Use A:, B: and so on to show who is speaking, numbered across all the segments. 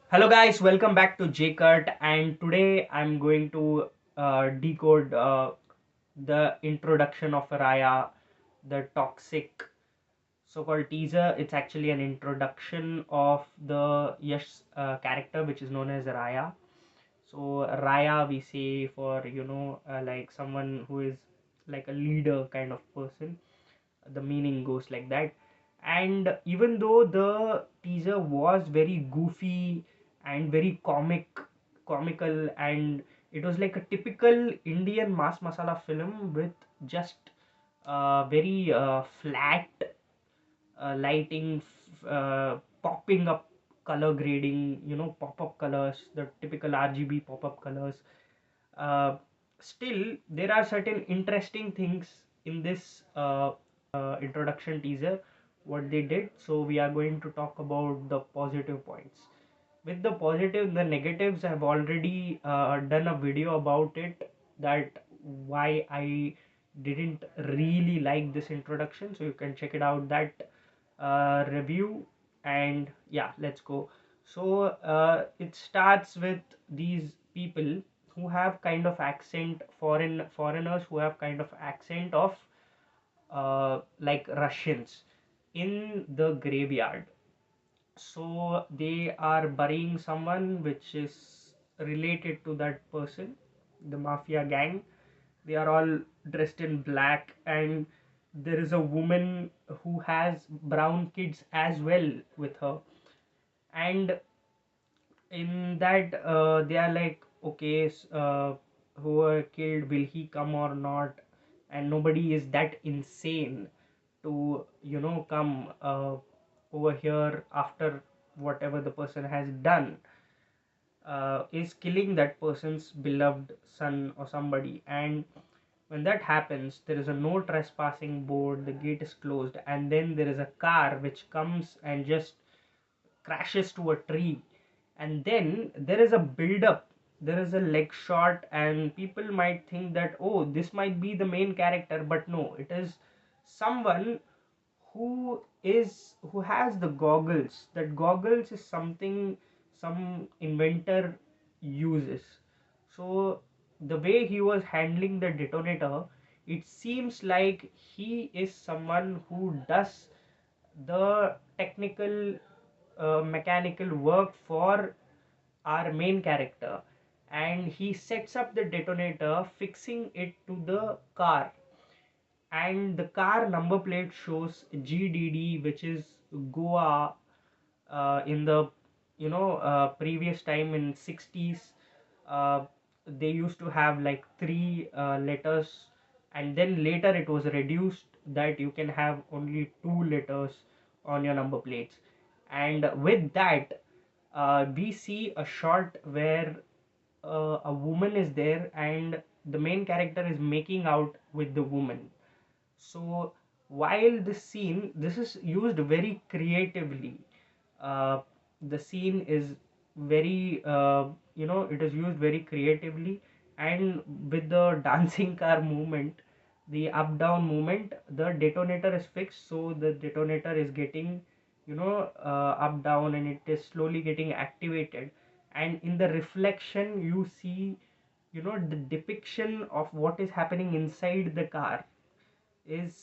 A: Hello guys, welcome back to JCut, and today I'm going to decode the introduction of Raya, the toxic so-called teaser. It's actually an introduction of the Yash character, which is known as Raya. So Raya, we say for like someone who is like a leader kind of person. The meaning goes like that. And even though the teaser was very goofy and very comical, and it was like a typical Indian mass masala film with just very flat lighting, popping up color grading, pop-up colors, the typical RGB pop-up colors. uh, Still there are certain interesting things in this introduction teaser what they did, so we are going to talk about the positive points. With the positive, the negatives, I have already done a video about it, that why I didn't really like this introduction, so you can check it out, that review. And yeah, let's go. So it starts with these people who have kind of accent, foreigners who have kind of accent of like Russians in the graveyard. So they are burying someone which is related to that person, the mafia gang. They are all dressed in black, and there is a woman who has brown kids as well with her. And in that, they are like, okay, who are killed, will he come or not? And nobody is that insane to come over here after whatever the person has done, is killing that person's beloved son or somebody. And when that happens, there is a no trespassing board, the gate is closed, and then there is a car which comes and just crashes to a tree. And then there is a build up, there is a leg shot, and people might think that, oh, this might be the main character, but no, it is someone who has the goggles. That goggles is something some inventor uses. So the way he was handling the detonator, it seems like he is someone who does the technical mechanical work for our main character, and he sets up the detonator, fixing it to the car. And the car number plate shows GDD, which is Goa. In the previous time in 60s, uh, they used to have like three letters, and then later it was reduced that you can have only two letters on your number plates. And with that, we see a shot where a woman is there, and the main character is making out with the woman. So while this scene, this is used very creatively. uh, the scene is very it is used very creatively. And with the dancing car movement, the up down movement, the detonator is fixed, so the detonator is getting up down, and it is slowly getting activated. And in the reflection, you see the depiction of what is happening inside the car is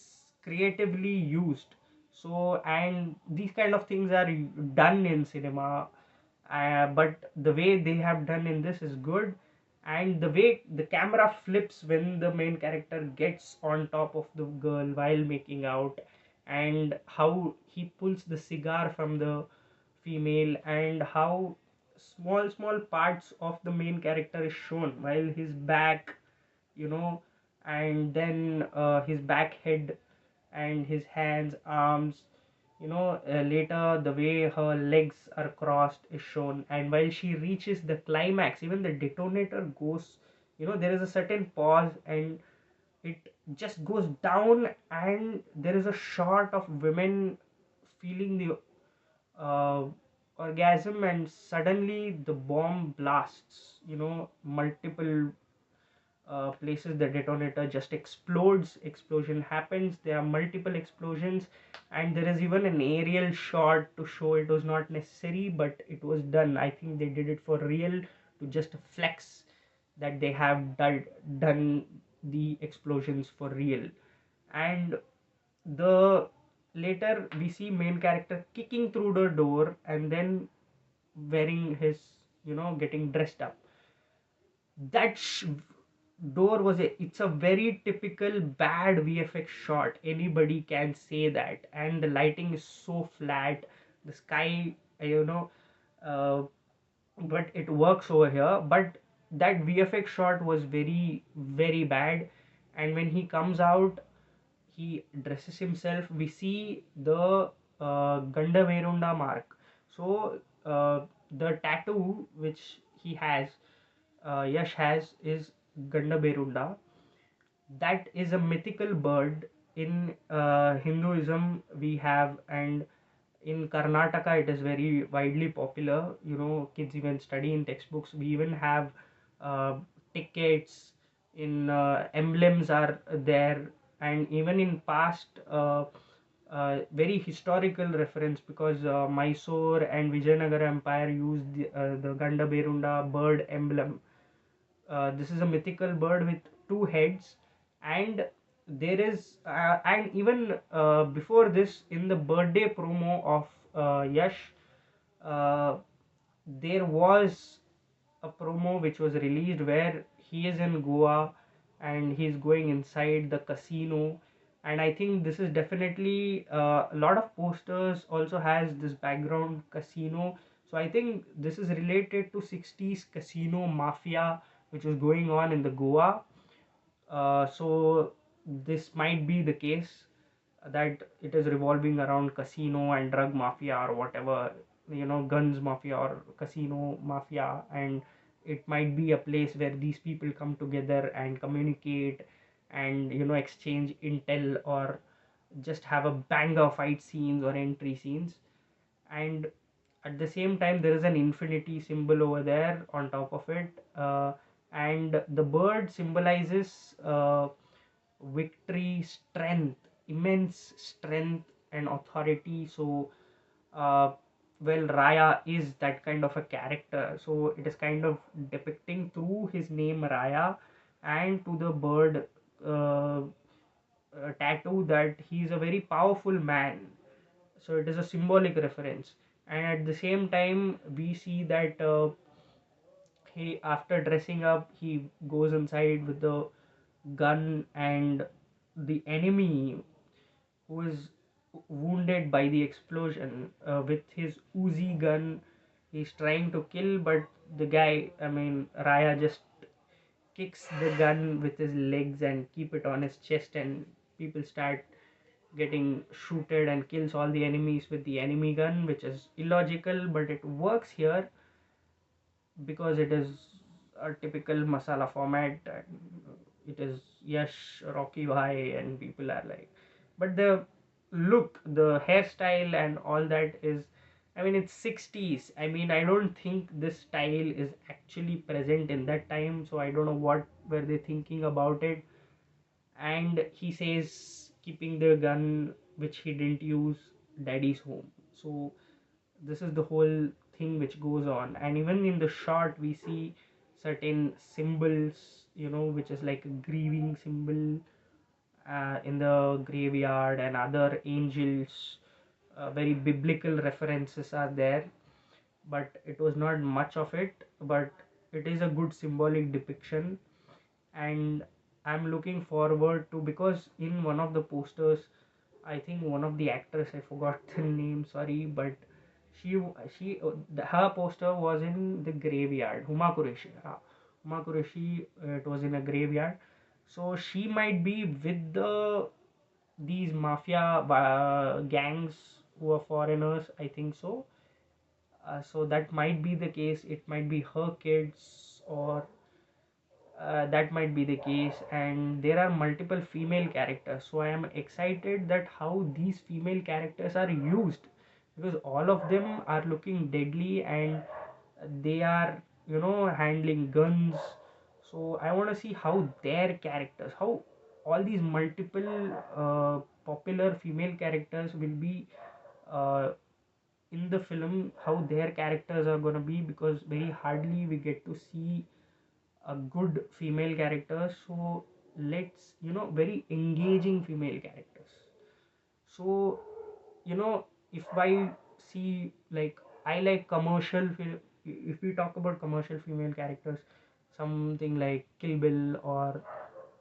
A: creatively used. So, and these kind of things are done in cinema, but the way they have done in this is good. And the way the camera flips when the main character gets on top of the girl while making out, and how he pulls the cigar from the female, and how small parts of the main character is shown, while his back, you know and then his back head, and his hands, arms, later the way her legs are crossed is shown. And while she reaches the climax, even the detonator goes, there is a certain pause, and it just goes down, and there is a shot of women feeling the uh, orgasm, and suddenly the bomb blasts, multiple places the detonator just explodes. Explosion happens, there are multiple explosions, and there is even an aerial shot to show it was not necessary, but it was done. I think they did it for real, to just flex that they have done the explosions for real. And the later we see main character kicking through the door and then wearing his, getting dressed up. That door was it's a very typical bad VFX shot, anybody can say that. And the lighting is so flat, the sky, uh, but it works over here. But that VFX shot was very very bad. And when he comes out, he dresses himself, we see the Ganda Verunda mark. So the tattoo which he has, Yash has, is Ganda Berunda. That is a mythical bird in Hinduism we have, and in Karnataka it is very widely popular. Kids even study in textbooks. We even have uh, tickets in emblems are there, and even in past very historical reference, because Mysore and Vijayanagara Empire used the Ganda Berunda bird emblem. This is a mythical bird with two heads, and there is and even before this, in the birthday promo of Yash, uh, there was a promo which was released where he is in Goa and he's going inside the casino. And I think this is definitely a lot of posters also has this background casino. So I think this is related to 60s casino mafia which was going on in the Goa. So this might be the case, that it is revolving around casino and drug mafia or whatever, guns mafia or casino mafia. And it might be a place where these people come together and communicate and exchange intel, or just have a banger fight scenes or entry scenes. And at the same time there is an infinity symbol over there on top of it, and the bird symbolizes victory, strength, immense strength and authority. So uh, well, Raya is that kind of a character, so it is kind of depicting through his name Raya and to the bird tattoo that he is a very powerful man. So it is a symbolic reference. And at the same time we see that he, after dressing up, he goes inside with the gun, and the enemy who is wounded by the explosion, with his Uzi gun, he's trying to kill, but the guy, I mean Raya, just kicks the gun with his legs and keep it on his chest, and people start getting shooted and kills all the enemies with the enemy gun, which is illogical, but it works here because it is a typical masala format, and it is Yash, Rocky Bhai, and people are like, but the look, the hairstyle and all that is, I mean, it's 60s. I mean, I don't think this style is actually present in that time, so I don't know what were they thinking about it. And he says, keeping the gun which he didn't use, daddy's home. So this is the whole thing which goes on. And even in the shot we see certain symbols, which is like a grieving symbol in the graveyard, and other angels, very biblical references are there. But it was not much of it, but it is a good symbolic depiction. And I'm looking forward to, because in one of the posters, I think one of the actors, I forgot the name, sorry, but she she her poster was in the graveyard. Huma Qureshi, Huma Qureshi, it was in a graveyard. So she might be with these mafia gangs who are foreigners, I think so. So that might be the case. It might be her kids, or that might be the case. And there are multiple female characters, so I am excited that how these female characters are used, because all of them are looking deadly, and they are handling guns. So I want to see how their characters, how all these multiple popular female characters will be uh, in the film, how their characters are going to be, because very hardly we get to see a good female character. So let's, very engaging female characters. So, if I see, like, I like if we talk about commercial female characters, something like Kill Bill, or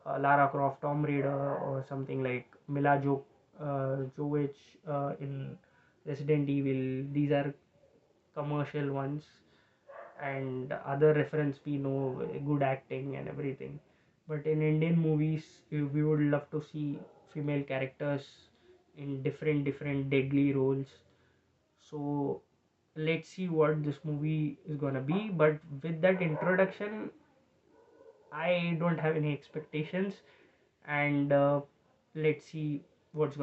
A: Lara Croft Tomb Raider, or something like Jovich in Resident Evil. These are commercial ones, and other reference we know, good acting and everything. But in Indian movies, we would love to see female characters in different deadly roles. So let's see what this movie is gonna be. But with that introduction, I don't have any expectations, and let's see what's gonna